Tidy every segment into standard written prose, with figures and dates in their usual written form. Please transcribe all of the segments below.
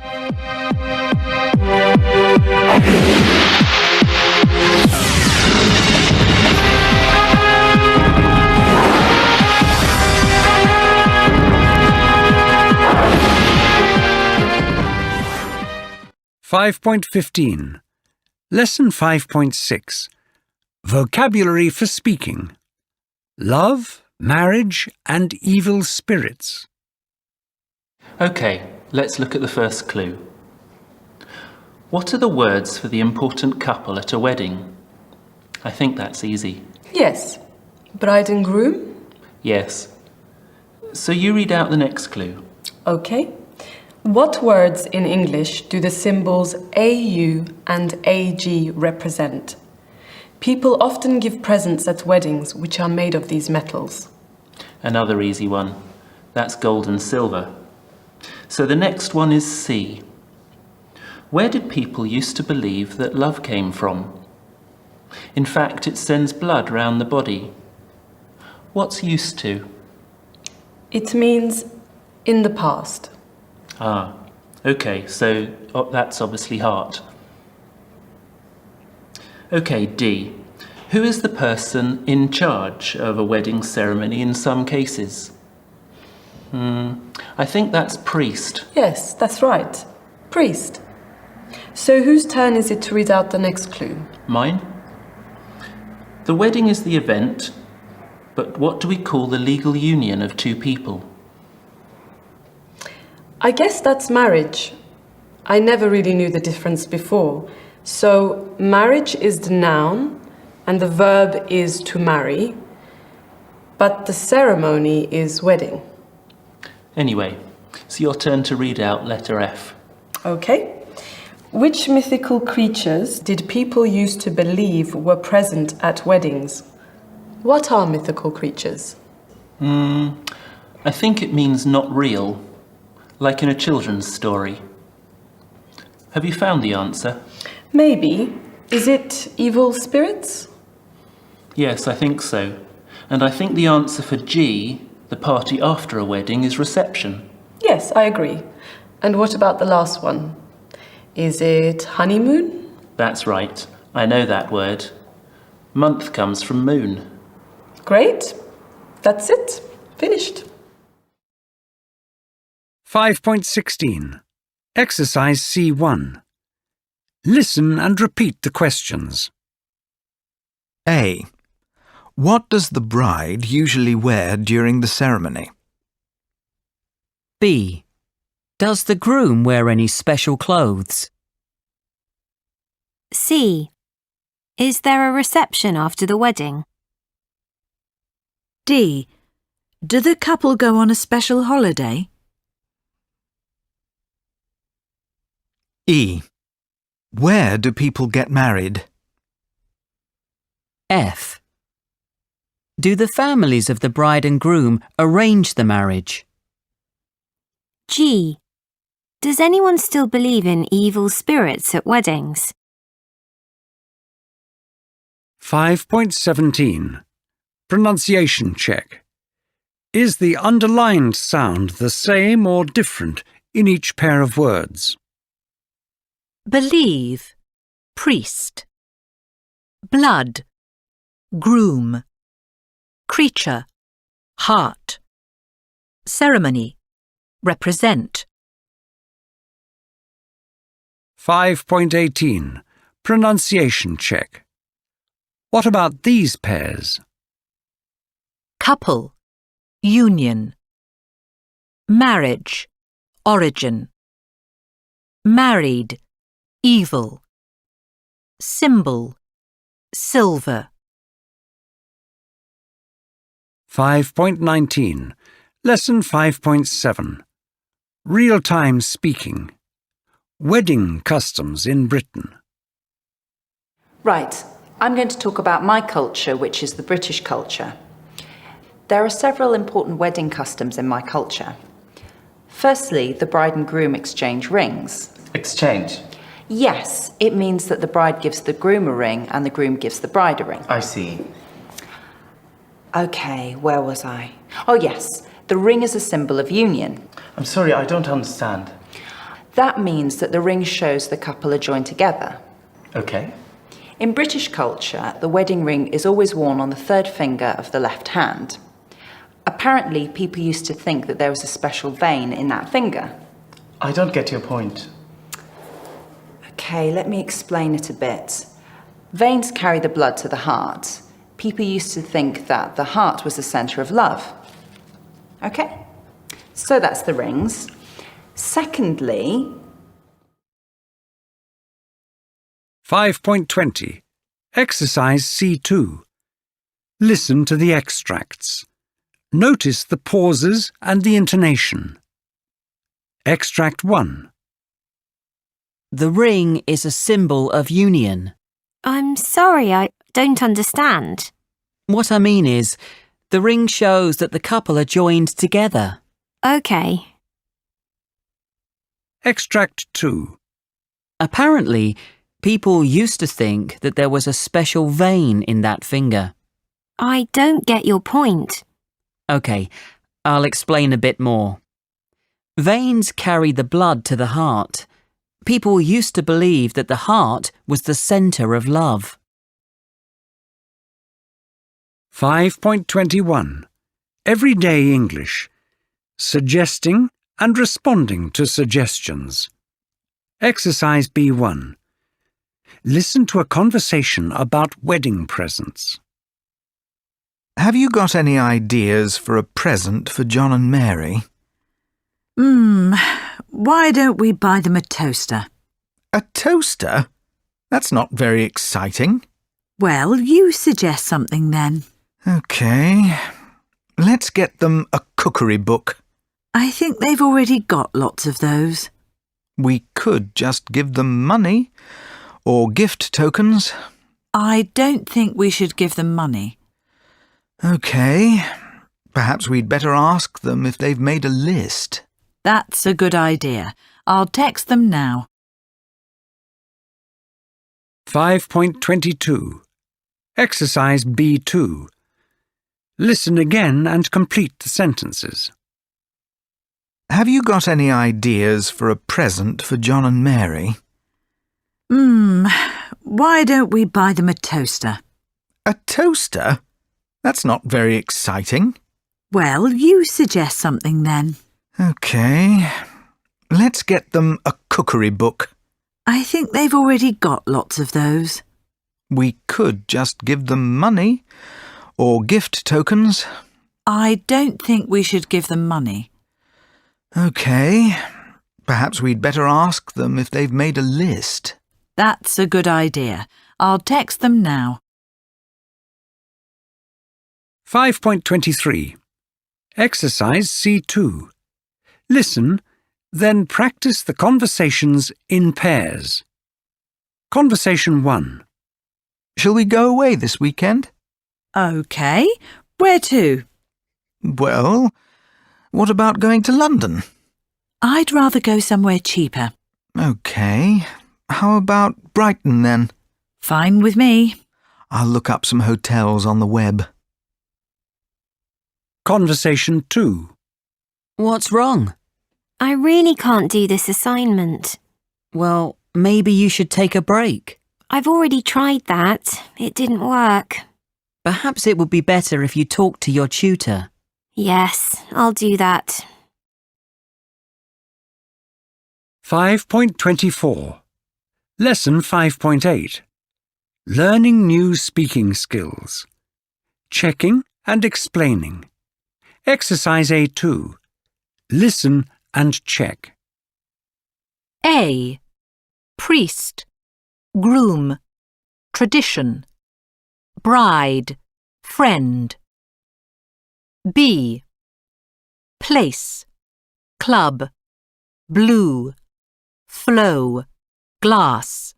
.15. Lesson 5.6. Vocabulary for speaking. Love, marriage, and evil spirits. OK, let's look at the first clue. What are the words for the important couple at a wedding? I think that's easy. Yes. Bride and groom? Yes. So you read out the next clue. OK. What words in English do the symbols AU and AG represent? People often give presents at weddings which are made of these metals. Another easy one. That's gold and silver. So the next one is C. Where did people used to believe that love came from? In fact, it sends blood round the body. What's used to? It means in the past. Ah, OK, so that's obviously heart. OK, D. Who is the person in charge of a wedding ceremony in some cases? I think that's priest. Yes, that's right. Priest. So whose turn is it to read out the next clue? Mine? The wedding is the event, but what do we call the legal union of two people? I guess that's marriage. I never really knew the difference before. So marriage is the noun and the verb is to marry, but the ceremony is wedding. Anyway, it's your turn to read out letter F. Okay. Which mythical creatures did people used to believe were present at weddings? What are mythical creatures? I think it means not real, like in a children's story. Have you found the answer? Maybe. Is it evil spirits? Yes, I think so. And I think the answer for G, the party after a wedding, is reception. Yes, I agree. And what about the last one? Is it honeymoon? That's right. I know that word. Month comes from moon. Great. That's it. Finished. 5.16. Exercise C1. Listen and repeat the questions. A. What does the bride usually wear during the ceremony? B. Does the groom wear any special clothes? C. Is there a reception after the wedding? D. Do the couple go on a special holiday? E. Where do people get married? F. Do the families of the bride and groom arrange the marriage? G. Does anyone still believe in evil spirits at weddings? 5.17. Pronunciation check. Is the underlined sound the same or different in each pair of words? Believe, priest. Blood, groom. Creature, heart. Ceremony, represent. 5.18. Pronunciation check. What about these pairs? Couple, union. Marriage, origin. Married, evil. Symbol, silver. 5.19. Lesson 5.7. Real-time speaking. Wedding customs in Britain. Right, I'm going to talk about my culture, which is the British culture. There are several important wedding customs in my culture. Firstly, the bride and groom exchange rings. Exchange? Yes, it means that the bride gives the groom a ring and the groom gives the bride a ring. I see. Okay, where was I? Oh yes, the ring is a symbol of union. I'm sorry, I don't understand. That means that the ring shows the couple are joined together. Okay. In British culture, the wedding ring is always worn on the third finger of the left hand. Apparently, people used to think that there was a special vein in that finger. I don't get your point. Okay, let me explain it a bit. Veins carry the blood to the heart. People used to think that the heart was the centre of love. Okay, so that's the rings. Secondly, 5.20. Exercise C2. Listen to the extracts. Notice the pauses and the intonation. Extract 1. The ring is a symbol of union. I'm sorry, I don't understand. What I mean is, the ring shows that the couple are joined together. OK. Extract 2. Apparently, people used to think that there was a special vein in that finger. I don't get your point. OK, I'll explain a bit more. Veins carry the blood to the heart. People used to believe that the heart was the centre of love. 5.21. Everyday English. Suggesting and responding to suggestions. Exercise B1. Listen to a conversation about wedding presents. Have you got any ideas for a present for John and Mary? Why don't we buy them a toaster? A toaster? That's not very exciting. Well, you suggest something then. OK. Let's get them a cookery book. I think they've already got lots of those. We could just give them money or gift tokens. I don't think we should give them money. OK. Perhaps we'd better ask them if they've made a list. That's a good idea. I'll text them now. 5.22. Exercise B2. Listen again and complete the sentences. Have you got any ideas for a present for John and Mary? Why don't we buy them a toaster? A toaster? That's not very exciting. Well, you suggest something then. OK. Let's get them a cookery book. I think they've already got lots of those. We could just give them money or gift tokens. I don't think we should give them money. OK. Perhaps we'd better ask them if they've made a list. That's a good idea. I'll text them now. 5.23. Exercise C2. Listen, then practice the conversations in pairs. Conversation 1. Shall we go away this weekend? OK. Where to? Well, what about going to London? I'd rather go somewhere cheaper. OK. How about Brighton then? Fine with me. I'll look up some hotels on the web. Conversation 2. What's wrong? I really can't do this assignment. Well, maybe you should take a break. I've already tried that. It didn't work. Perhaps it would be better if you talked to your tutor. Yes, I'll do that. 5.24. Lesson 5.8. Learning new speaking skills. Checking and explaining. Exercise A2. Listen and check. A. Priest, groom, tradition, bride, friend. B. Place, club, blue, flow, glass.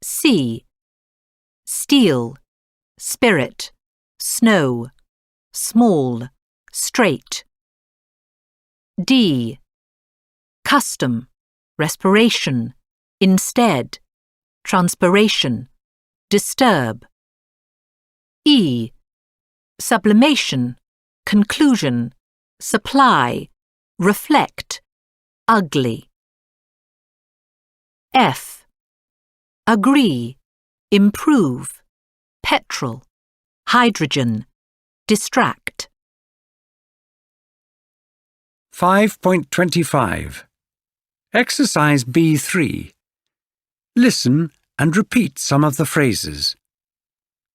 C. Steel, spirit, snow, small, straight. D. Custom, respiration, instead, transpiration, disturb. E. Sublimation, conclusion, supply, reflect, ugly. F. Agree, improve, petrol, hydrogen, distract. 5.25. Exercise B3. Listen and repeat some of the phrases.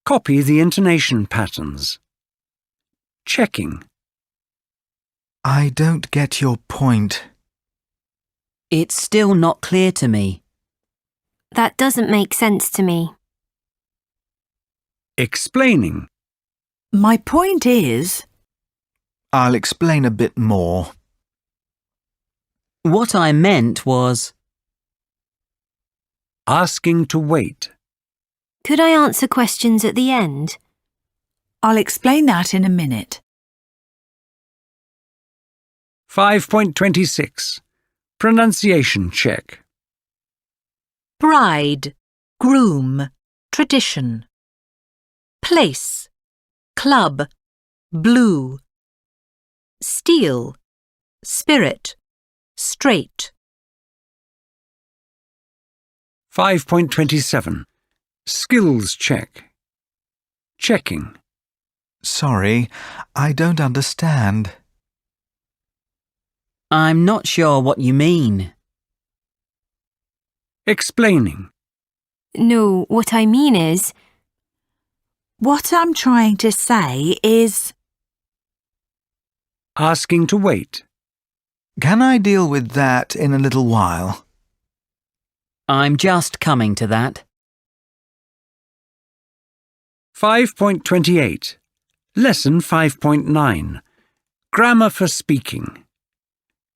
Copy the intonation patterns. Checking. I don't get your point. It's still not clear to me. That doesn't make sense to me. Explaining. My point is, I'll explain a bit more. What I meant was, Asking to wait. Could I answer questions at the end? I'll explain that in a minute. 5.26. Pronunciation check. Bride, groom, tradition. Place, club, blue. Steel, spirit, straight. 5.27. Skills check. Checking. Sorry, I don't understand. I'm not sure what you mean. Explaining. No, what I mean is, What I'm trying to say is, Asking to wait. Can I deal with that in a little while? I'm just coming to that. 5.28. Lesson 5.9. Grammar for speaking.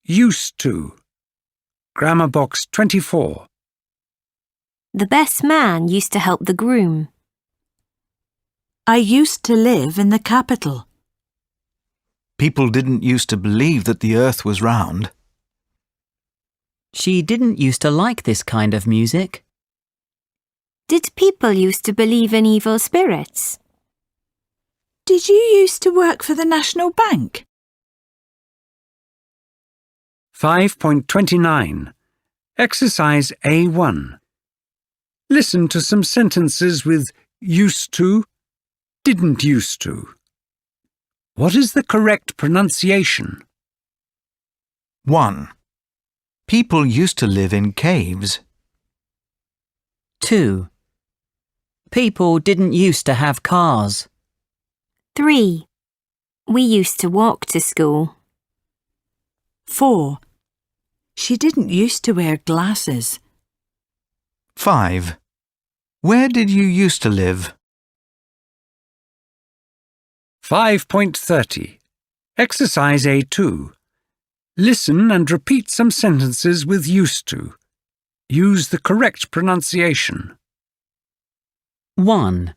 Used to. Grammar box 24. the best man used to help the groom. I used to live in the capital. People didn't used to believe that the earth was round. She didn't used to like this kind of music. Did people used to believe in evil spirits? Did you used to work for the National Bank? 5.29. Exercise A1. Listen to some sentences with used to, didn't used to. What is the correct pronunciation? 1. People used to live in caves. 2. People didn't used to have cars. 3. We used to walk to school. 4. She didn't used to wear glasses. 5. Where did you used to live? 5.30. Exercise A2. Listen and repeat some sentences with used to. Use the correct pronunciation. 1.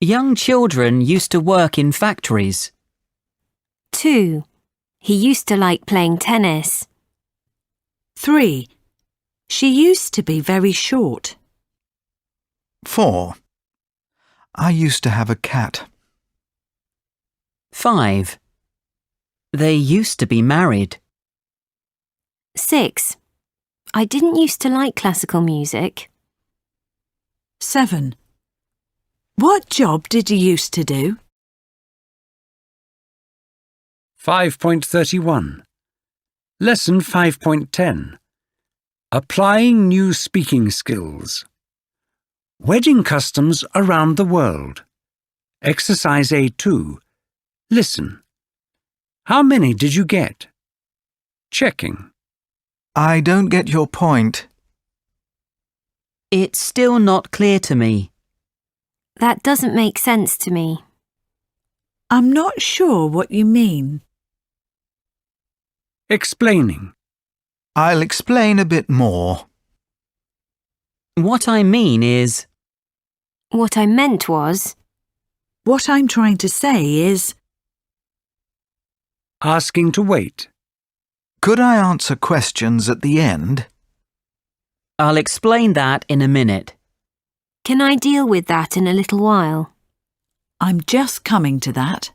Young children used to work in factories. 2. He used to like playing tennis. 3. She used to be very short. 4. I used to have a cat. 5. They used to be married. 6. I didn't used to like classical music. 7. What job did you used to do? 5.31. Lesson 5.10. Applying new speaking skills. Wedding customs around the world. Exercise A2. Listen. How many did you get? Checking. I don't get your point. It's still not clear to me. That doesn't make sense to me. I'm not sure what you mean. Explaining. I'll explain a bit more. What I mean is, What I meant was, What I'm trying to say is, Asking to wait. Could I answer questions at the end? I'll explain that in a minute. can I deal with that in a little while? I'm just coming to that.